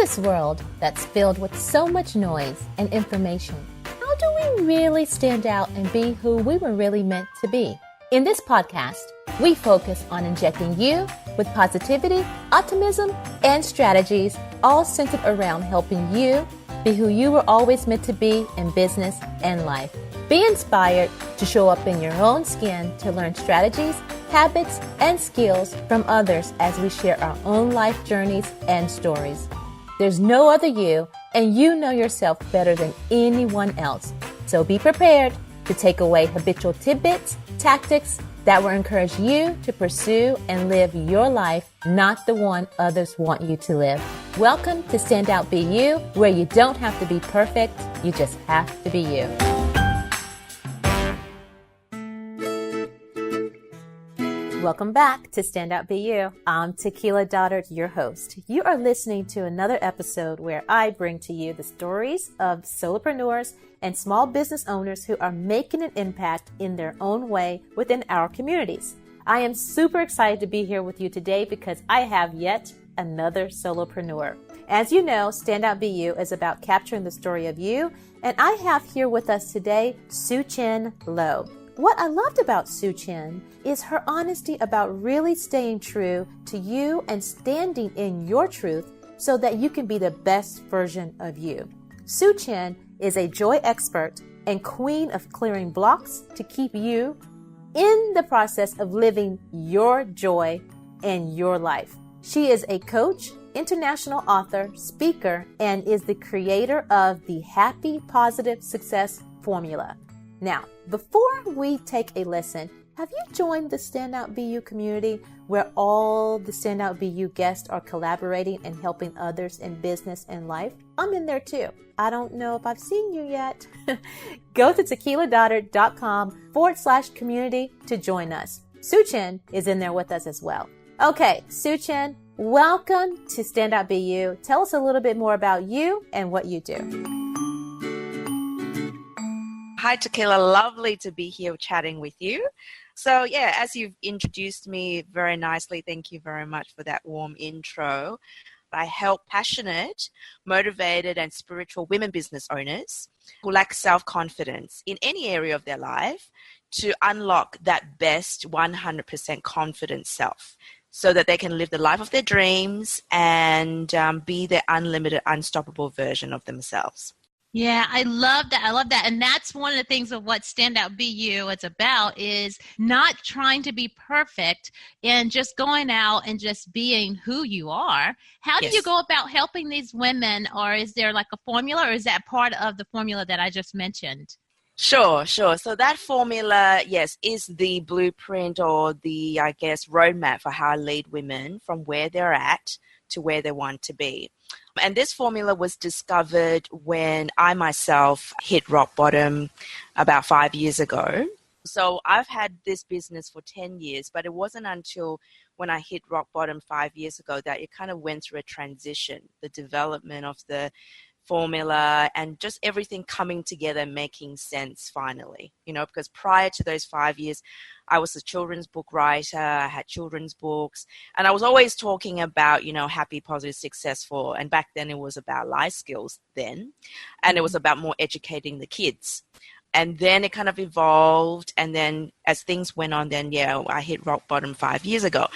this world that's filled with so much noise and information, how do we really stand out and be who we were really meant to be? In this podcast, we focus on injecting you with positivity, optimism, and strategies, all centered around helping you be who you were always meant to be in business and life. Be inspired to show up in your own skin to learn strategies, habits, and skills from others as we share our own life journeys and stories. There's no other you, and you know yourself better than anyone else. So be prepared to take away habitual tidbits, tactics that will encourage you to pursue and live your life, not the one others want you to live. Welcome to Stand Out Be You, where you don't have to be perfect, you just have to be you. Welcome back to Stand Out Be You. I'm Tequila, Dodard, your host. You are listening to another episode where I bring to you the stories of solopreneurs and small business owners who are making an impact in their own way within our communities. I am super excited to be here with you today because I have yet another solopreneur. As you know, Stand Out Be You is about capturing the story of you, and I have here with us today Soochen Low. What I loved about Soochen is her honesty about really staying true to you and standing in your truth so that you can be the best version of you. Soochen is a joy expert and queen of clearing blocks to keep you in the process of living your joy in your life. She is a coach, international author, speaker, and is the creator of the Happy.Positive.Successful Formula. Now, before we take a listen, have you joined the Stand Out Be You community where all the Stand Out Be You guests are collaborating and helping others in business and life? I'm in there too. I don't know if I've seen you yet. Go to tequiladodard.com/community to join us. Soochen is in there with us as well. Okay, Soochen, welcome to Stand Out Be You. Tell us a little bit more about you and what you do. Hi, Tequila. Lovely to be here chatting with you. So, yeah, as you've introduced me very nicely, thank you very much for that warm intro. I help passionate, motivated, and spiritual women business owners who lack self-confidence in any area of their life to unlock that best 100% confident self so that they can live the life of their dreams and be their unlimited, unstoppable version of themselves. Yeah, I love that. I love that. And that's one of the things of what Stand Out Be You is about, is not trying to be perfect and just going out and just being who you are. How do you go about helping these women, or is there like a formula, or is that part of the formula that I just mentioned? Sure. So that formula, yes, is the blueprint or the, I guess, roadmap for how I lead women from where they're at to where they want to be. And this formula was discovered when I myself hit rock bottom about 5 years ago. So I've had this business for 10 years, but it wasn't until when I hit rock bottom 5 years ago that it kind of went through a transition, the development of the formula and just everything coming together, making sense finally, because prior to those 5 years, I was a children's book writer. I had children's books, and I was always talking about, happy, positive, successful. And back then it was about life skills then, and it was about more educating the kids. And then it kind of evolved. And then as things went on, I hit rock bottom 5 years ago.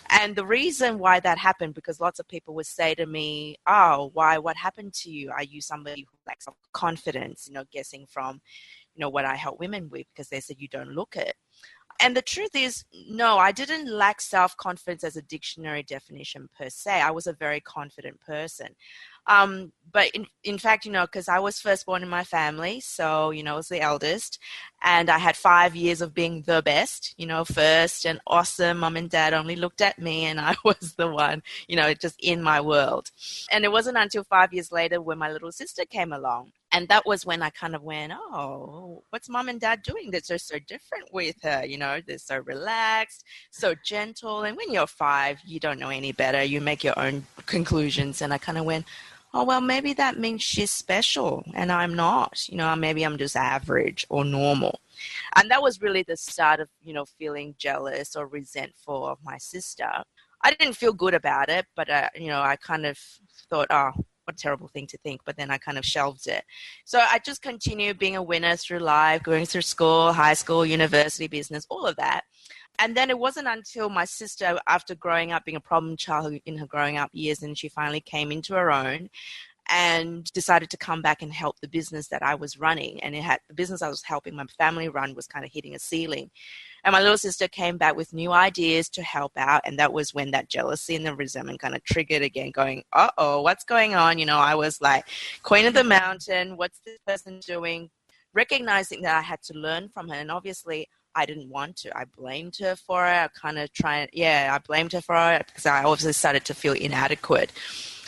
And the reason why that happened, because lots of people would say to me, oh, what happened to you? Are you somebody who lacks confidence, guessing from, what I help women with, because they said you don't look it. And the truth is, no, I didn't lack self-confidence as a dictionary definition per se. I was a very confident person. But in fact, because I was first born in my family, so, I was the eldest, and I had 5 years of being the best, first and awesome. Mom and dad only looked at me, and I was the one, just in my world. And it wasn't until 5 years later when my little sister came along. And that was when I kind of went, oh, what's mom and dad doing that they're so different with her? They're so relaxed, so gentle. And when you're 5, you don't know any better. You make your own conclusions. And I kind of went, oh, well, maybe that means she's special and I'm not. Maybe I'm just average or normal. And that was really the start of, feeling jealous or resentful of my sister. I didn't feel good about it, but, I kind of thought, oh, what a terrible thing to think, but then I kind of shelved it. So I just continued being a winner through life, going through school, high school, university, business, all of that. And then it wasn't until my sister, after growing up, being a problem child in her growing up years, and she finally came into her own and decided to come back and help the business that I was running. And the business I was helping my family run was kind of hitting a ceiling. And my little sister came back with new ideas to help out. And that was when that jealousy and the resentment kind of triggered again, going, uh-oh, what's going on? I was like, queen of the mountain, what's this person doing? Recognizing that I had to learn from her. And obviously, I didn't want to. I blamed her for it. I blamed her for it because I obviously started to feel inadequate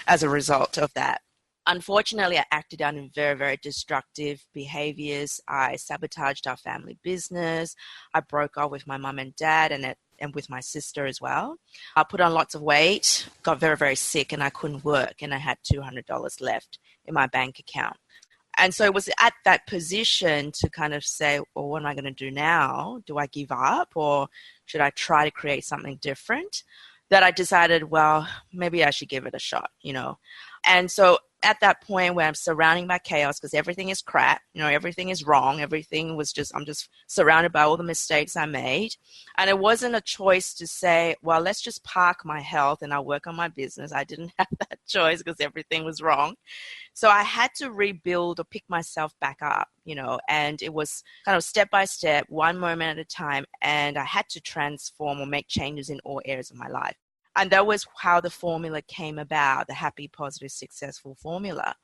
as a result of that. Unfortunately, I acted out in very, very destructive behaviors. I sabotaged our family business. I broke up with my mum and dad and with my sister as well. I put on lots of weight, got very, very sick, and I couldn't work, and I had $200 left in my bank account. And so it was at that position to kind of say, well, what am I going to do now? Do I give up, or should I try to create something different? That I decided, well, maybe I should give it a shot, And so at that point where I'm surrounding by chaos because everything is crap, everything is wrong, I'm just surrounded by all the mistakes I made. And it wasn't a choice to say, well, let's just park my health and I'll work on my business. I didn't have that choice because everything was wrong. So I had to rebuild or pick myself back up, and it was kind of step by step, one moment at a time. And I had to transform or make changes in all areas of my life. And that was how the formula came about, the Happy.Positive.Successful Formula,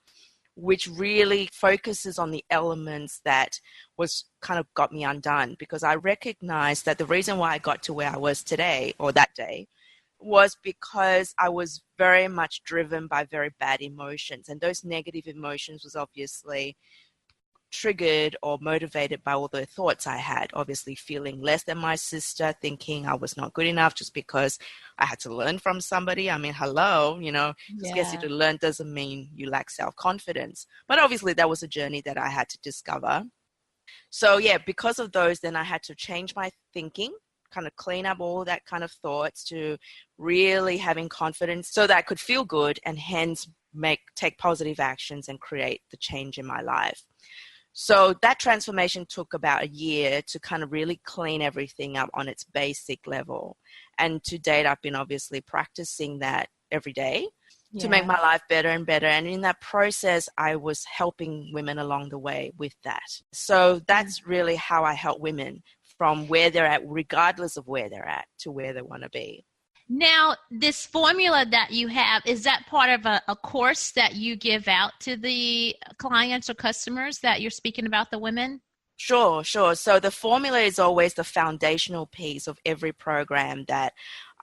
which really focuses on the elements that was kind of got me undone, because I recognized that the reason why I got to where I was today or that day was because I was very much driven by very bad emotions. And those negative emotions was obviously triggered or motivated by all the thoughts I had, obviously feeling less than my sister, thinking I was not good enough just because I had to learn from somebody. I mean, hello, just because you to learn doesn't mean you lack self-confidence. But obviously that was a journey that I had to discover. So because of those, then I had to change my thinking, kind of clean up all that kind of thoughts to really having confidence so that I could feel good and hence take positive actions and create the change in my life. So that transformation took about a year to kind of really clean everything up on its basic level. And to date, I've been obviously practicing that every day to make my life better and better. And in that process, I was helping women along the way with that. So that's really how I help women from where they're at, regardless of where they're at, to where they want to be. Now, this formula that you have, is that part of a course that you give out to the clients or customers that you're speaking about, the women? Sure. So the formula is always the foundational piece of every program that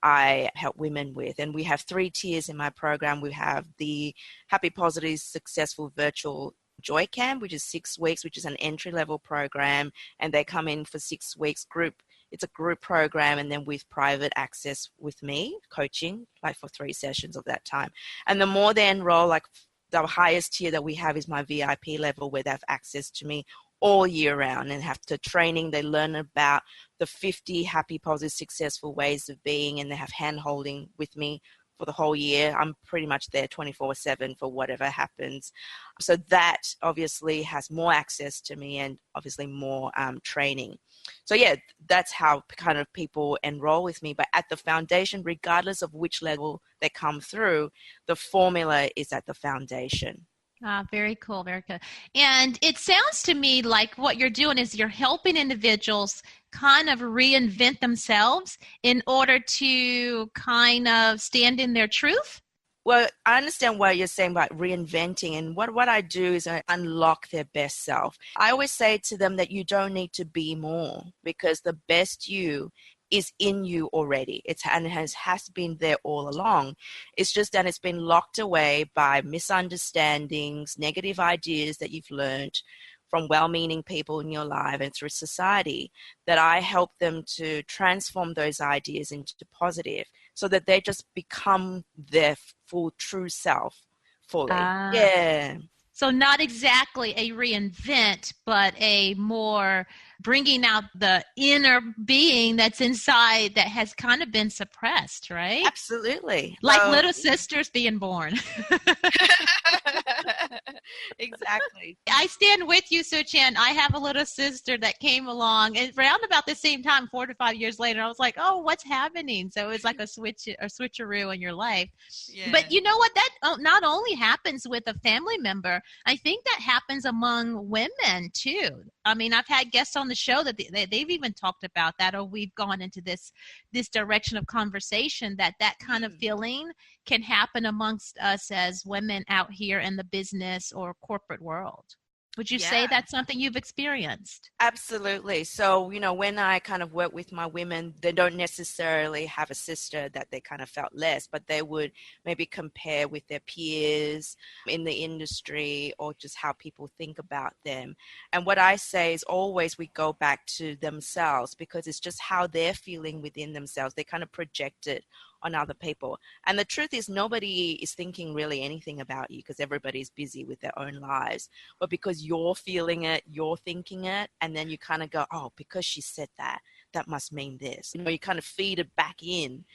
I help women with. And we have 3 tiers in my program. We have the Happy.Positive.Successful Virtual Joy Camp, which is 6 weeks, which is an entry-level program. And they come in for 6 weeks group. It's a group program, and then with private access with me, coaching, like for 3 sessions of that time. And the more they enroll, like the highest tier that we have is my VIP level, where they have access to me all year round and have to training. They learn about the 50 happy, positive, successful ways of being, and they have hand holding with me for the whole year. I'm pretty much there 24/7 for whatever happens. So that obviously has more access to me and obviously more training. So that's how kind of people enroll with me. But at the foundation, regardless of which level they come through, the formula is at the foundation. Very cool. Very good. And it sounds to me like what you're doing is you're helping individuals kind of reinvent themselves in order to kind of stand in their truth. Well, I understand what you're saying about reinventing, and what I do is I unlock their best self. I always say to them that you don't need to be more, because the best you is in you already. Has been there all along. It's just that it's been locked away by misunderstandings, negative ideas that you've learned from well-meaning people in your life and through society, that I help them to transform those ideas into positive so that they just become their full true self fully. So not exactly a reinvent, but a more bringing out the inner being that's inside that has kind of been suppressed, right? Absolutely. Like little sisters being born. Exactly. I stand with you, Soochen. I have a little sister that came along and around about the same time, 4 to 5 years later, I was like, oh, what's happening? So it was like a switcheroo in your life. Yeah. But you know what? That not only happens with a family member, I think that happens among women too. I mean, I've had guests on the show that they've even talked about that, or we've gone into this direction of conversation that kind of feeling can happen amongst us as women out here in the business or corporate world. Would you say that's something you've experienced? Absolutely. So, when I kind of work with my women, they don't necessarily have a sister that they kind of felt less, but they would maybe compare with their peers in the industry or just how people think about them. And what I say is always we go back to themselves, because it's just how they're feeling within themselves. They kind of project it on other people. And the truth is nobody is thinking really anything about you, because everybody's busy with their own lives. But because you're feeling it, you're thinking it, and then you kind of go, oh, because she said that must mean this. You kind of feed it back in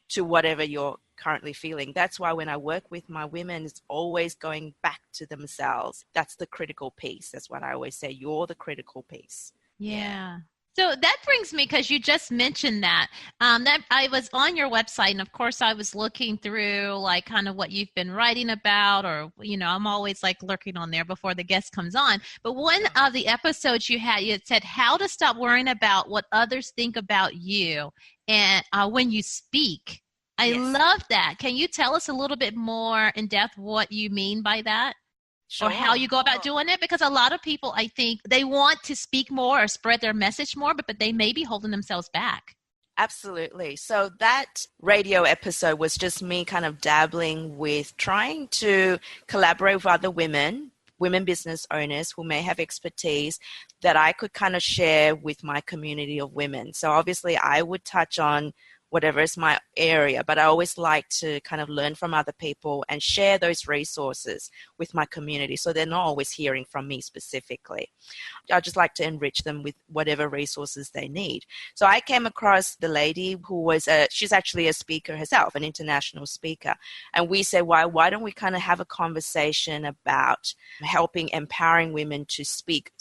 to whatever you're currently feeling. That's why when I work with my women, it's always going back to themselves. That's the critical piece. That's what I always say. You're the critical piece. Yeah. So that brings me, because you just mentioned that I was on your website, and of course I was looking through like kind of what you've been writing about, or, I'm always like lurking on there before the guest comes on. But one of the episodes you had said how to stop worrying about what others think about you and when you speak. I love that. Can you tell us a little bit more in depth what you mean by that? Sure. Or how you go about doing it? Because a lot of people, I think, they want to speak more or spread their message more, but they may be holding themselves back. Absolutely. So that radio episode was just me kind of dabbling with trying to collaborate with other women business owners who may have expertise that I could kind of share with my community of women. So obviously I would touch on whatever is my area, but I always like to kind of learn from other people and share those resources with my community, so they're not always hearing from me specifically. I just like to enrich them with whatever resources they need. So I came across the lady who was she's actually a speaker herself, an international speaker, and we said, why don't we kind of have a conversation about helping, empowering women to speak.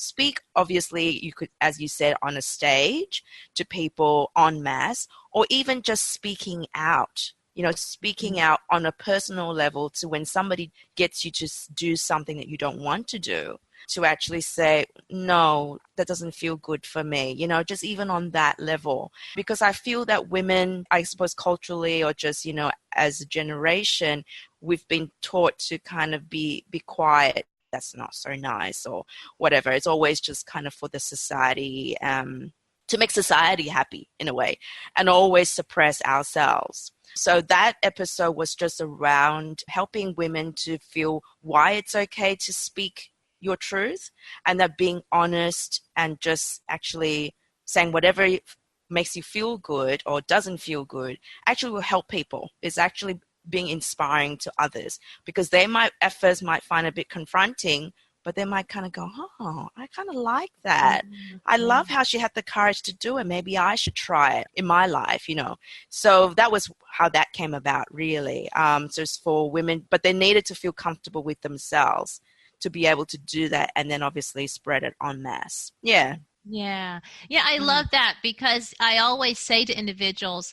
Obviously, you could, as you said, on a stage to people en masse, or even just speaking out, speaking out on a personal level to when somebody gets you to do something that you don't want to do, to actually say, no, that doesn't feel good for me, just even on that level. Because I feel that women, I suppose culturally or just, as a generation, we've been taught to kind of be quiet. That's not so nice or whatever. It's always just kind of for the society, to make society happy in a way, and always suppress ourselves. So that episode was just around helping women to feel why it's okay to speak your truth, and that being honest and just actually saying whatever makes you feel good or doesn't feel good actually will help people. It's actually being inspiring to others, because they might at first find it a bit confronting, but they might kind of go, oh, I kind of like that. I love how she had the courage to do it. Maybe I should try it in my life, So that was how that came about, really. So it's for women, but they needed to feel comfortable with themselves to be able to do that, and then obviously spread it en masse. Yeah. Yeah. Yeah, I love that, because I always say to individuals,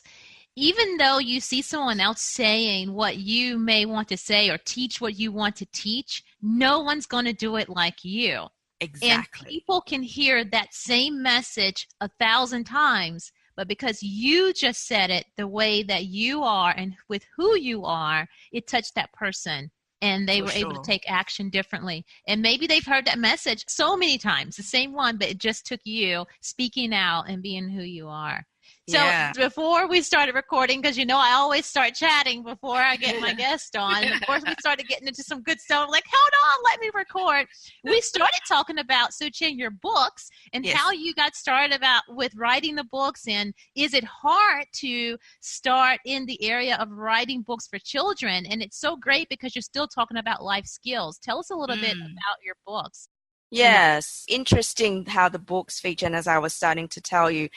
even though you see someone else saying what you may want to say or teach what you want to teach, no one's going to do it like you. Exactly. And people can hear that same message 1,000 times, but because you just said it the way that you are and with who you are, it touched that person. And they were able to take action differently. And maybe they've heard that message so many times, the same one, but it just took you speaking out and being who you are. So before we started recording, because I always start chatting before I get my guest on. Of course, we started getting into some good stuff. I'm like, hold on, let me record. We started talking about, Soochen, your books and how you got started with writing the books. And is it hard to start in the area of writing books for children? And it's so great because you're still talking about life skills. Tell us a little bit about your books. Yes. Interesting how the books feature. And as I was starting to tell you,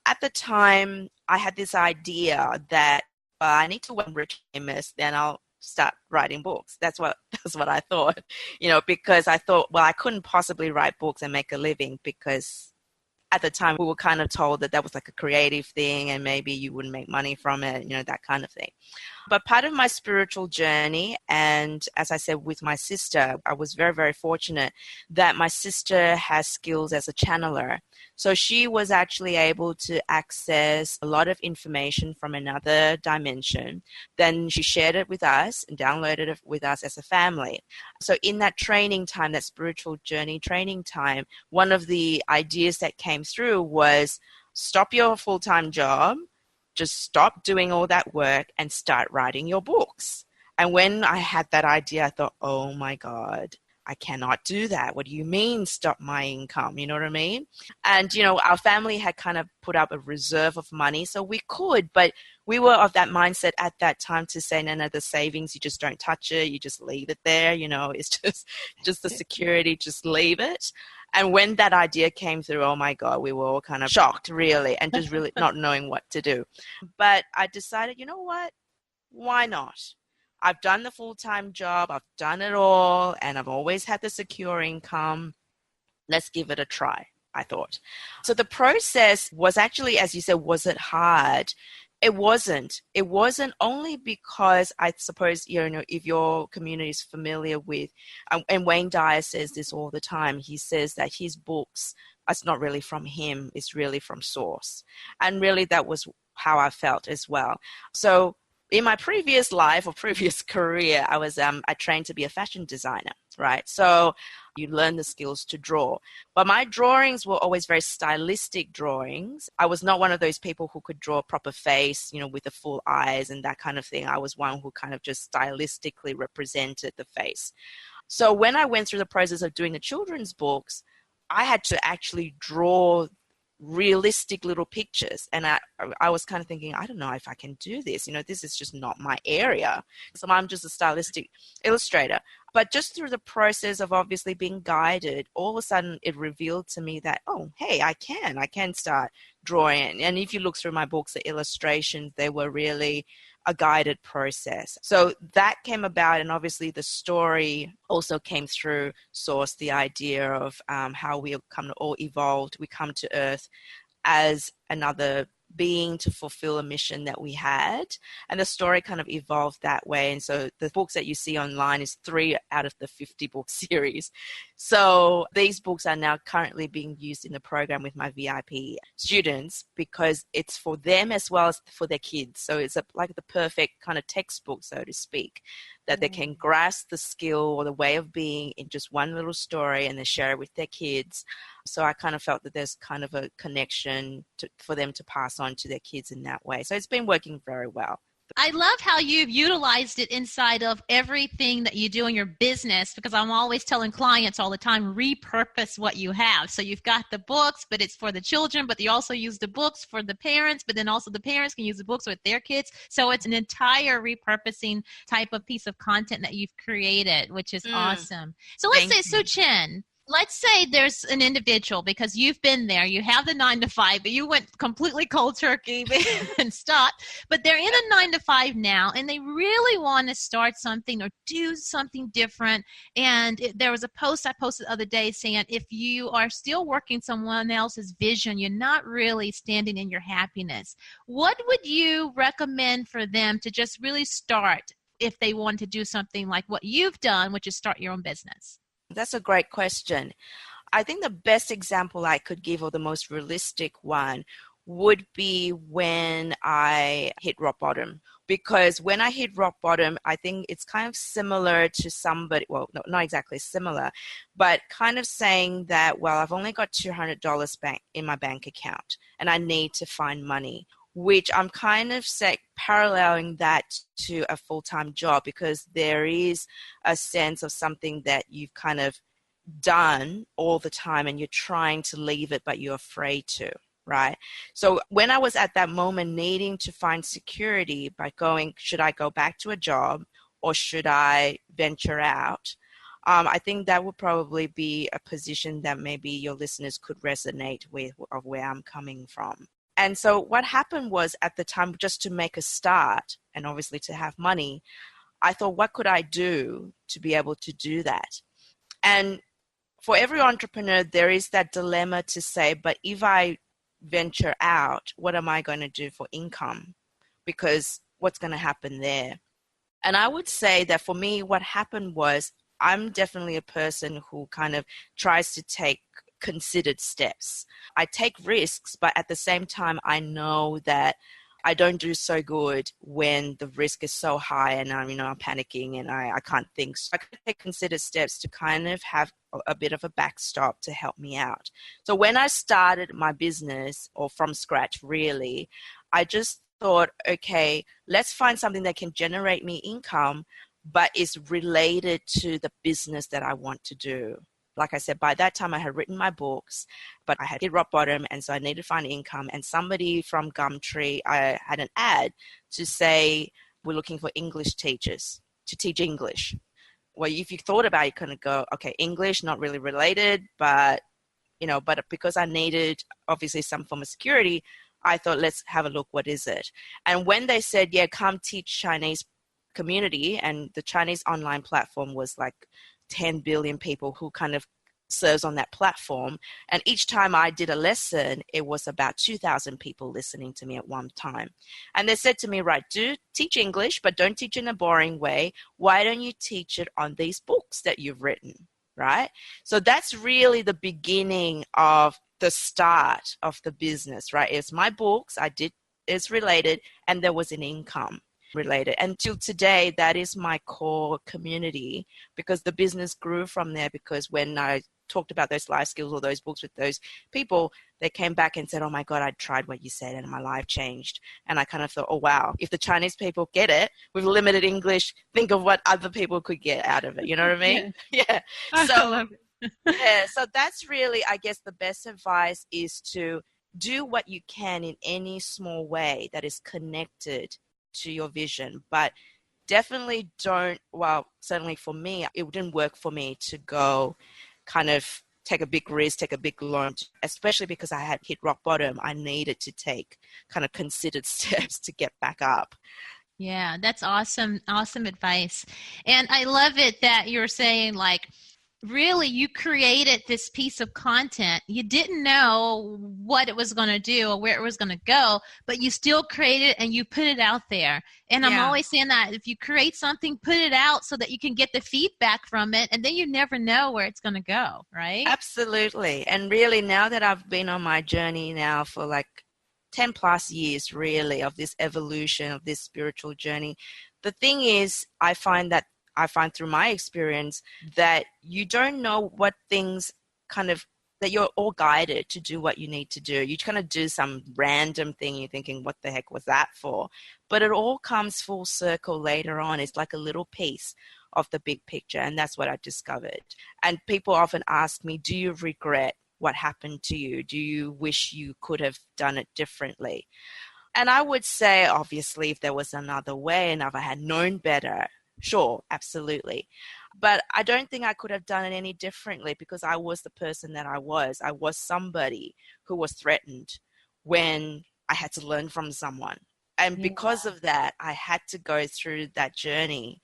at the time, I had this idea that I need to win rich famous, then I'll start writing books. That's what I thought, because I thought, well, I couldn't possibly write books and make a living because at the time we were kind of told that that was like a creative thing and maybe you wouldn't make money from it, that kind of thing. But part of my spiritual journey, and as I said with my sister, I was very, very fortunate that my sister has skills as a channeler. So she was actually able to access a lot of information from another dimension. Then she shared it with us and downloaded it with us as a family. So in that training time, that spiritual journey training time, one of the ideas that came through was stop your full-time job, just stop doing all that work and start writing your books. And when I had that idea, I thought, oh my God, I cannot do that. What do you mean stop my income? You know what I mean? And, our family had kind of put up a reserve of money, so we could, but we were of that mindset at that time to say, no, the savings, you just don't touch it. You just leave it there. It's just the security, just leave it. And when that idea came through, oh my God, we were all kind of shocked, really, and just really not knowing what to do. But I decided, you know what? Why not? I've done the full-time job. I've done it all, and I've always had the secure income. Let's give it a try, I thought. So the process was actually, as you said, was it hard? It wasn't. It wasn't only because I suppose, if your community is familiar with, and Wayne Dyer says this all the time, he says that his books, it's not really from him, it's really from source. And really that was how I felt as well. So in my previous life or previous career, I trained to be a fashion designer, right? So you learn the skills to draw. But my drawings were always very stylistic drawings. I was not one of those people who could draw a proper face, with the full eyes and that kind of thing. I was one who kind of just stylistically represented the face. So when I went through the process of doing the children's books, I had to actually draw realistic little pictures, and I was kind of thinking, I don't know if I can do this, this is just not my area, so I'm just a stylistic illustrator. But just through the process of obviously being guided, all of a sudden it revealed to me that, oh, hey, I can start drawing. And if you look through my books, the illustrations, they were really a guided process. So that came about, and obviously the story also came through source, the idea of how we all evolved. We come to Earth as another being to fulfill a mission that we had, and the story kind of evolved that way. And so the books that you see online is 3 out of the 50 book series. So these books are now currently being used in the program with my VIP students because it's for them as well as for their kids. So it's like the perfect kind of textbook, so to speak, that they can grasp the skill or the way of being in just one little story and then share it with their kids. So I kind of felt that there's kind of a connection for them to pass on to their kids in that way. So it's been working very well. I love how you've utilized it inside of everything that you do in your business, because I'm always telling clients all the time, repurpose what you have. So you've got the books, but it's for the children, but you also use the books for the parents, but then also the parents can use the books with their kids. So it's an entire repurposing type of piece of content that you've created, which is awesome. So let's say, Soochen, let's say there's an individual, because you've been there, you have the 9 to 5, but you went completely cold turkey and stopped, but they're in a 9 to 5 now and they really want to start something or do something different. And there was a post I posted the other day saying, if you are still working someone else's vision, you're not really standing in your happiness. What would you recommend for them to just really start if they want to do something like what you've done, which is start your own business? That's a great question. I think the best example I could give, or the most realistic one, would be when I hit rock bottom. Because when I hit rock bottom, I think it's kind of similar to somebody, well, not exactly similar, but kind of saying that, well, I've only got $200 in my bank account and I need to find money, which I'm kind of paralleling that to a full-time job, because there is a sense of something that you've kind of done all the time and you're trying to leave it, but you're afraid to, right? So when I was at that moment needing to find security by going, should I go back to a job or should I venture out? I think that would probably be a position that maybe your listeners could resonate with, of where I'm coming from. And so what happened was, at the time, just to make a start and obviously to have money, I thought, what could I do to be able to do that? And for every entrepreneur, there is that dilemma to say, but if I venture out, what am I going to do for income? Because what's going to happen there? And I would say that for me, what happened was, I'm definitely a person who kind of tries to take considered steps. I take risks, but at the same time, I know that I don't do so good when the risk is so high and I'm panicking and I can't think. So I could take considered steps to kind of have a bit of a backstop to help me out. So when I started my business, or from scratch really, I just thought, okay, let's find something that can generate me income, but is related to the business that I want to do. Like I said, by that time I had written my books, but I had hit rock bottom, and so I needed to find income. And somebody from Gumtree, I had an ad to say, we're looking for English teachers to teach English. Well, if you thought about it, you kind of go, okay, English, not really related, but because I needed obviously some form of security, I thought, let's have a look, what is it? And when they said, yeah, come teach Chinese community, and the Chinese online platform was like 10 billion people who kind of serves on that platform. And each time I did a lesson, it was about 2,000 people listening to me at one time. And they said to me, right, do teach English, but don't teach in a boring way. Why don't you teach it on these books that you've written, right? So that's really the beginning of the start of the business, right? It's my books, it's related, and there was an income related. And till today, that is my core community, because the business grew from there. Because when I talked about those life skills or those books with those people, they came back and said, oh my God, I tried what you said and my life changed. And I kind of thought, oh wow, if the Chinese people get it with limited English, think of what other people could get out of it. You know what I mean? Yeah. So, yeah, so that's really, I guess, the best advice is to do what you can in any small way that is connected to your vision. But definitely certainly for me, it didn't work for me to go kind of take a big risk, take a big loan, especially because I had hit rock bottom. I needed to take kind of considered steps to get back up. Yeah, that's awesome. Awesome advice. And I love it that you're saying, like, really, you created this piece of content. You didn't know what it was going to do or where it was going to go, but you still created it and you put it out there. And I'm always saying that if you create something, put it out so that you can get the feedback from it, and then you never know where it's going to go, right? Absolutely. And really, now that I've been on my journey now for like 10 plus years, really, of this evolution, of this spiritual journey, the thing is, I find through my experience that you don't know what things that you're all guided to do what you need to do. You kind of do some random thing, you're thinking, what the heck was that for? But it all comes full circle later on. It's like a little piece of the big picture. And that's what I discovered. And people often ask me, do you regret what happened to you? Do you wish you could have done it differently? And I would say, obviously, if there was another way and if I had known better, sure, absolutely. But I don't think I could have done it any differently, because I was the person that I was. I was somebody who was threatened when I had to learn from someone. And because of that, I had to go through that journey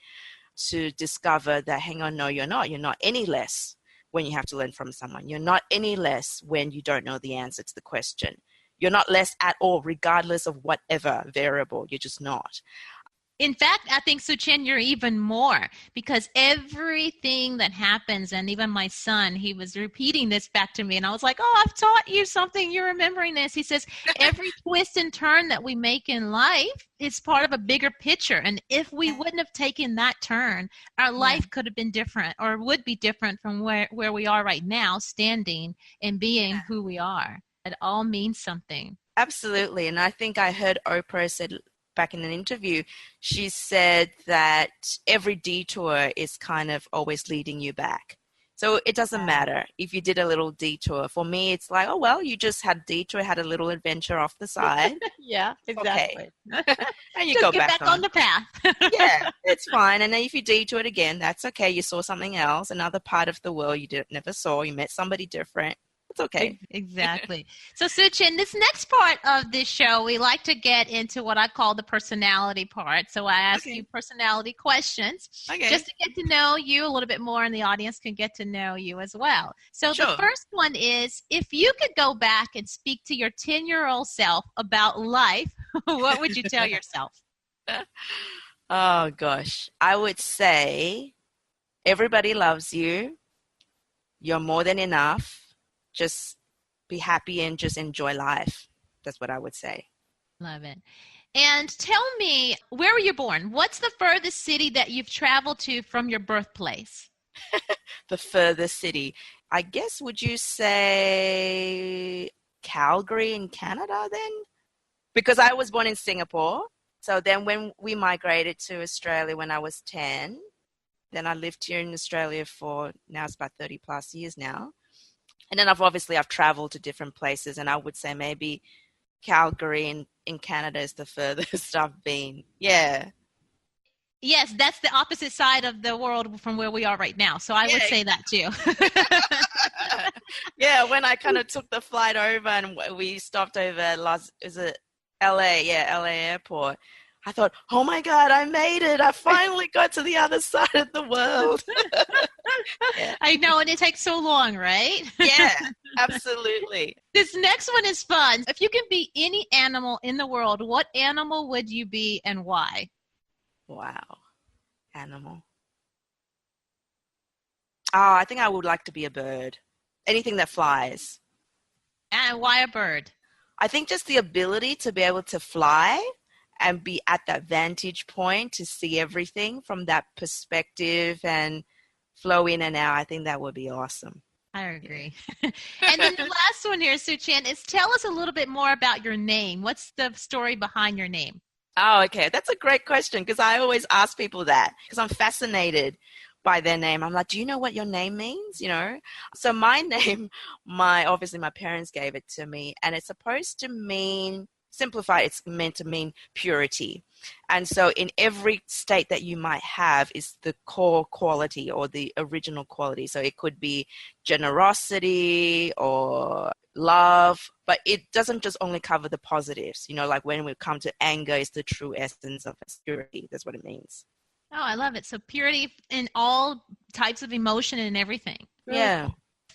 to discover that, hang on, no, you're not. You're not any less when you have to learn from someone. You're not any less when you don't know the answer to the question. You're not less at all, regardless of whatever variable. You're just not. In fact, I think, Soochen, you're even more, because everything that happens, and even my son, he was repeating this back to me, and I was like, oh, I've taught you something. You're remembering this. He says, every twist and turn that we make in life is part of a bigger picture. And if we wouldn't have taken that turn, our life could have been different, or would be different from where we are right now, standing and being who we are. It all means something. Absolutely. And I think I heard Oprah said back in an interview, she said that every detour is kind of always leading you back. So it doesn't matter if you did a little detour. For me, it's like, oh, well, you just had a detour, had a little adventure off the side. Yeah, exactly. Okay. And you Just go get back on the path. Yeah, it's fine. And then if you detoured again, that's okay. You saw something else, another part of the world you never saw. You met somebody different. It's okay. Exactly. So, Soochen, this next part of this show, we like to get into what I call the personality part. So I ask you personality questions just to get to know you a little bit more, and the audience can get to know you as well. So the first one is, if you could go back and speak to your 10-year-old self about life, what would you tell yourself? Oh, gosh. I would say everybody loves you. You're more than enough. Just be happy and just enjoy life. That's what I would say. Love it. And tell me, where were you born? What's the furthest city that you've traveled to from your birthplace? The furthest city. I guess, would you say Calgary in Canada then? Because I was born in Singapore. So then when we migrated to Australia when I was 10, then I lived here in Australia for, now it's about 30 plus years now. And then I've traveled to different places, and I would say maybe Calgary in Canada is the furthest I've been. Yeah. Yes, that's the opposite side of the world from where we are right now. So I would say that too. Yeah, when I kind of took the flight over and we stopped over LA? Yeah, LA airport. I thought, oh my God, I made it. I finally got to the other side of the world. Yeah. I know, and it takes so long, right? Yeah, absolutely. This next one is fun. If you can be any animal in the world, what animal would you be and why? Wow. Animal. Oh, I think I would like to be a bird. Anything that flies. And why a bird? I think just the ability to be able to fly and be at that vantage point to see everything from that perspective and flow in and out. I think that would be awesome. I agree. And then the last one here, Soochen, is tell us a little bit more about your name. What's the story behind your name? Oh, okay. That's a great question, because I always ask people that, because I'm fascinated by their name. I'm like, do you know what your name means? You know? So my name, obviously my parents gave it to me, and it's supposed to mean, simplified, it's meant to mean purity. And so in every state that you might have is the core quality or the original quality. So it could be generosity or love, but it doesn't just only cover the positives. You know, like when we come to anger, is the true essence of purity. That's what it means. Oh, I love it. So purity in all types of emotion and everything. Yeah.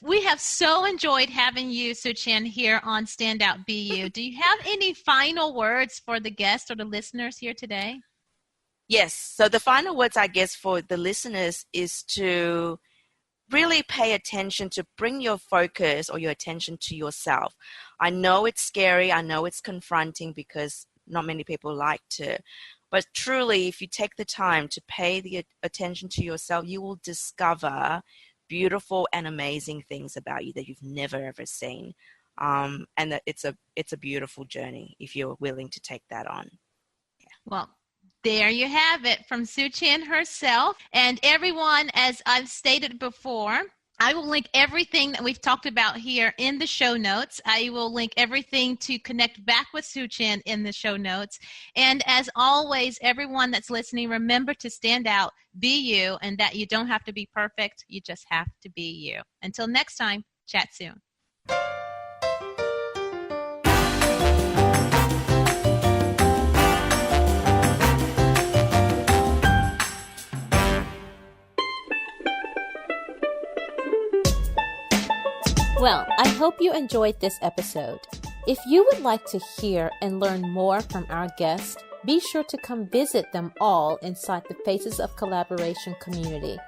We have so enjoyed having you, Soochen, here on Standout BU. Do you have any final words for the guests or the listeners here today? Yes. So the final words, I guess, for the listeners is to really pay attention, to bring your focus or your attention to yourself. I know it's scary. I know it's confronting because not many people like to. But truly, if you take the time to pay the attention to yourself, you will discover beautiful and amazing things about you that you've never ever seen, and that it's a beautiful journey if you're willing to take that on. Yeah. Well, there you have it from Soochen herself. And everyone, as I've stated before, I will link everything that we've talked about here in the show notes. I will link everything to connect back with Soochen in the show notes. And as always, everyone that's listening, remember to stand out, be you, and that you don't have to be perfect. You just have to be you. Until next time, chat soon. Well, I hope you enjoyed this episode. If you would like to hear and learn more from our guests, be sure to come visit them all inside the Faces of Collaboration community.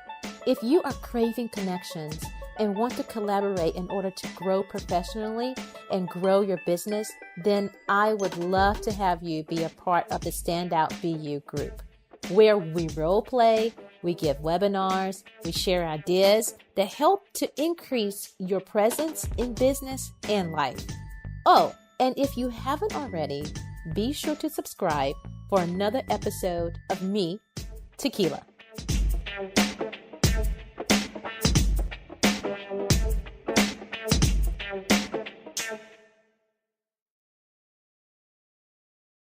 If you are craving connections and want to collaborate in order to grow professionally and grow your business, then I would love to have you be a part of the Standout BU group, where we role play, we give webinars, we share ideas that help to increase your presence in business and life. Oh, and if you haven't already, be sure to subscribe for another episode of me, Tequila.